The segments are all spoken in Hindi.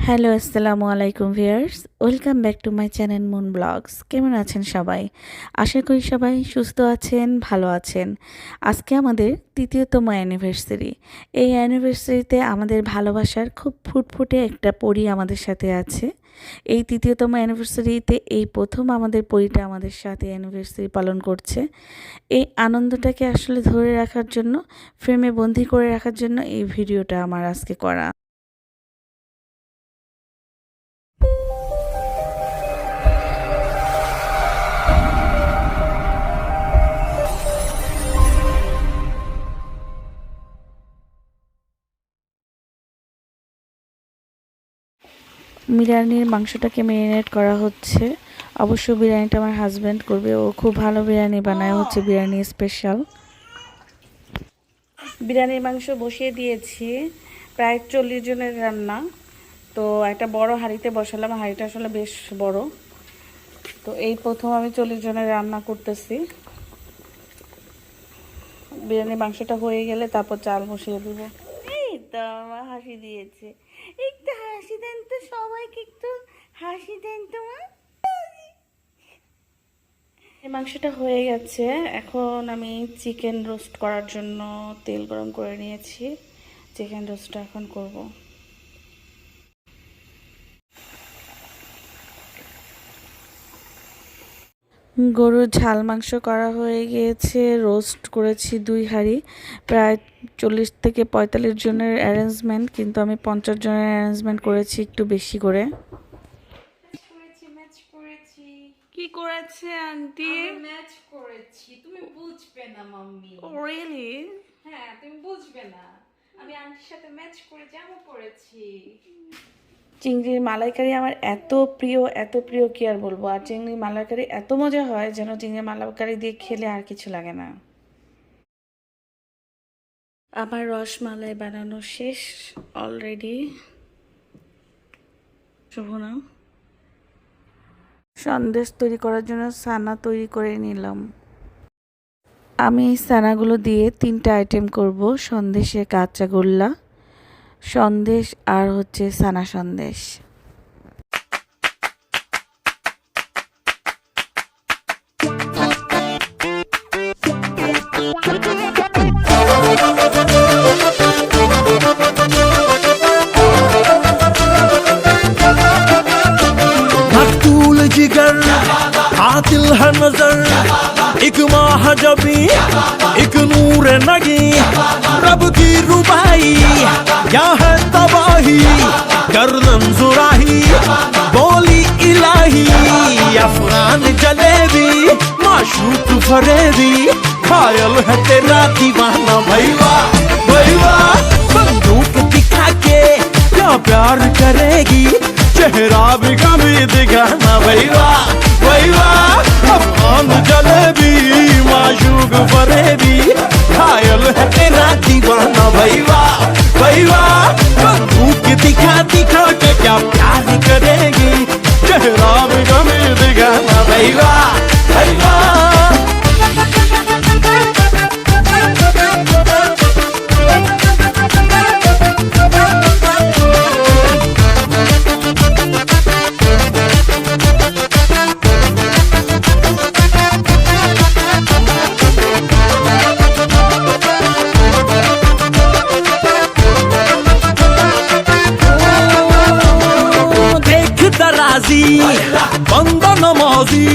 হ্যালো আসসালামু আলাইকুম viewers, welcome back to my channel moon blogs. কেমন আছেন সবাই? আশা করি সবাই সুস্থ আছেন, ভালো আছেন। আজকে আমাদের তৃতীয়তম অ্যানিভার্সারি। এই অ্যানিভার্সারিতে আমাদের ভালোবাসার খুব ফুটফুটে একটা পরী আমাদের সাথে আছে। এই তৃতীয়তম অ্যানিভার্সারিতে এই প্রথম আমাদের পরীটা আমাদের সাথে অ্যানিভার্সারি পালন করছে। এই আনন্দটাকে আসলে ধরে রাখার জন্য, ফ্রেমে বন্দি করে রাখার জন্য এই ভিডিওটা আমার আজকে করা। বিরিয়ানির মাংসটাকে ম্যারিনেট করা হচ্ছে। অবশ্য বিরিয়ানিটা আমার হাজব্যান্ড করবে, ও খুব ভালো বিরিয়ানি বানায়, হচ্ছে বিরিয়ানি স্পেশাল। বিরিয়ানির মাংস বসিয়ে দিয়েছি, প্রায় 40 জনের রান্না। তো একটা বড় হাঁড়িতে বসালাম, হাঁড়িটা আসলে বেশ বড়। তো এই প্রথম আমি 40 জনের রান্না করতেছি। বিরিয়ানির মাংসটা হয়ে গেলে তারপর চাল বসিয়ে দেবো। এই তো আমার হাসি দিয়েছে, একটু হাসি দেন তো, সবাইকে একটু হাসি দেন তো মা। এই মাংসটা হয়ে গেছে, এখন আমি চিকেন রোস্ট করার জন্য তেল গরম করে নিয়েছি। চিকেন রোস্টটা এখন করব। গরুর ঝাল মাংস করা হয়ে গিয়েছে, রোস্ট করেছি 2 হাঁড়ি, প্রায় 40 থেকে 45 জনের অ্যারেঞ্জমেন্ট, কিন্তু আমি 50 জনের অ্যারেঞ্জমেন্ট করেছি একটু বেশি করে। কি করেছে আন্টি? ম্যাচ করেছি, তুমি বুঝবে না মাম্মি। রিয়েলি? হ্যাঁ, তুমি বুঝবে না, আমি আন্টির সাথে ম্যাচ করে জামা পরেছি। চিংড়ির মালাইকারি আমার এত প্রিয়, এত প্রিয় কি আর বলবো। আর চিংড়ির মালাইকারি এত মজা হয় যেন চিংড়ির মালাইকারি দিয়ে খেলে আর কিছু লাগে না। আমার রসমালাই বানানো শেষ অলরেডি। শোভনা, সন্দেশ তৈরি করার জন্য ছানা তৈরি করে নিলাম। আমি এই ছানাগুলো দিয়ে 3টা আইটেম করব: সন্দেশে কাঁচা গোল্লা, সন্দেশ আর হচ্ছে ছানা সন্দেশ। मकतूल जिगर कातिल है नजर एक माह जबी एक नूर नगी रब की रुबाई क्या है तबाही गर्दन जुराही बोली इलाही अफगान जलेबी माशूक फरेबी घायल है तेरा दीवाना भैया भैया बंदूक दिखा के क्या प्यार करेगी चेहरा भी कभी दिखाना भैया भैया अफगान जलेबी माशूक फरेबी घायल है तेरा दीवाना भैया भैया बंदूक दिखा दिखा के क्या प्यार करेगी चेहरा भी कभी दिखाना भैया भैया बंदा नमाजी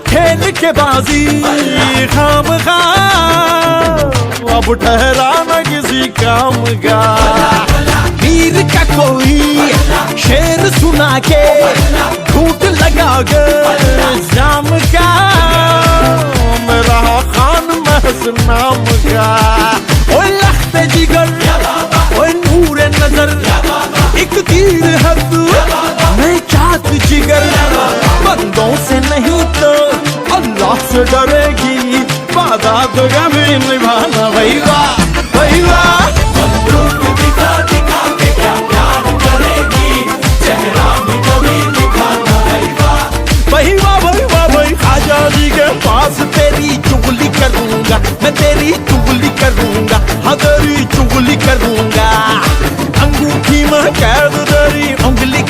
खेल के बाजी खाम खा अब ठहरा न किसी काम का वीर का कोई शेर सुना के झूठ लगा कर जाम का मेरा खान महस नाम का ओए लखते जिगर ओए नूर नजर एक तीर है तू मैं चाहत जिगर बंदों से नहीं तो अल्लाह से डरेगी वादा तो कभी निभाना भैया भैया बंदूक दिखा दिखा के क्या प्यार करेगी चेहरा भी कभी दिखाना भैया भैया भैया भाई खाजा जी के पास तेरी चुगली करूंगा मैं, तेरी चुगली करूंगा, हाँ तेरी चुगली करूंगा। अंगूठी में कैद तेरी उंगली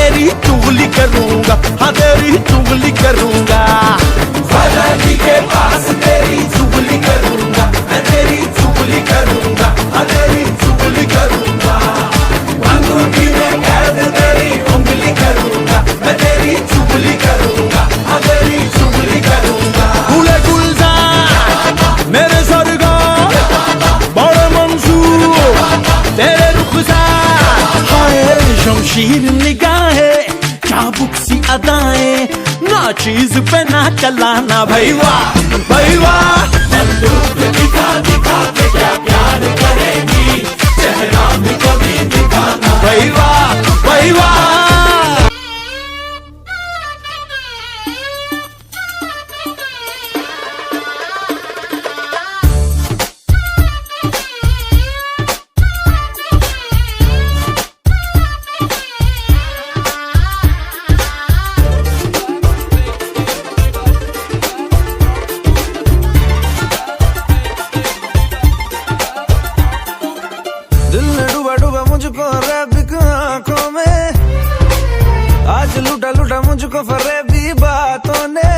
तेरी चुगली करूंगा, हाँ तेरी चुगली करूंगा। फलानी के पास तेरी चुगली करूंगा, मैं तेरी चुगली करूंगा, हाँ तेरी चुगली करूंगा। अंगूठी में कैद तेरी उंगली करूंगा, मैं तेरी चुगली करूंगा, हाँ तेरी चुगली करूंगा। गुले गुलजार मेरे सरगार बड़े मंसूर तेरे रुखसार, हाय शमशीर निगाहें चाबुक सी अदाएं, ना चीज पे ना चलाना भाई वाह भाई वाह। बंदूक दिखा दिखा के क्या प्यार करेगी, चेहरा भी कभी दिखाना भाई वाह भाई वाह। दिल ने डूबा डूबा मुझको रैबिक आंखों में, आज लूटा लूटा मुझको फरेबी बातों ने।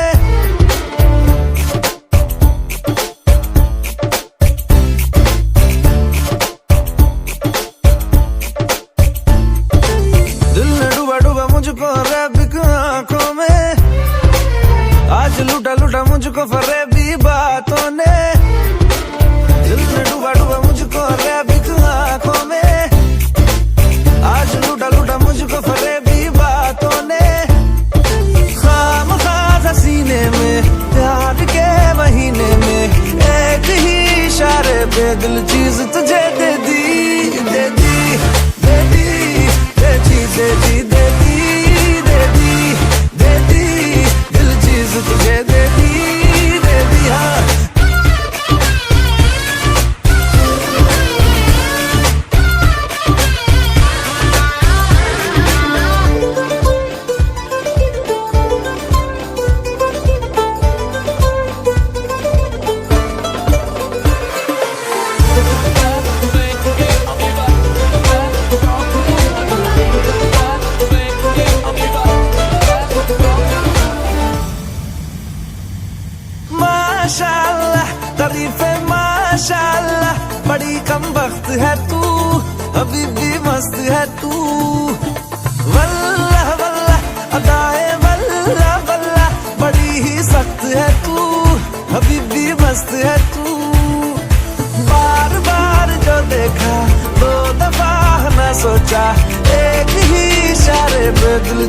दिल ने डूबा डूबा मुझको रैबिक आंखों में, आज लूटा लूटा मुझको फरेबी बातों ने। दिल ने डूबा डूबा मुझको रैबिक आंखों में, आज लूटा लूटा मुझको फरेबी बातों ने। खामखा सीने में प्यार के महीने में, एक ही इशारे पे दिल चीज तुझे दे दी दे दी दे दी दे दी दे दी दे दी दे दी दे दी, दिल चीज तुझे दे दी दे दी। हाँ माशाल्लाह तारीफे माशाल्लाह, बड़ी कम वक्त है तू, अभी भी मस्त है तू। वल्लाह वल्लाह अदाए वल्लाह वल्लाह, बड़ी ही सख्त है तू, अभी भी मस्त है तू। बार बार जो देखा 2 दफा न सोचा, एक ही इशारे पे दिल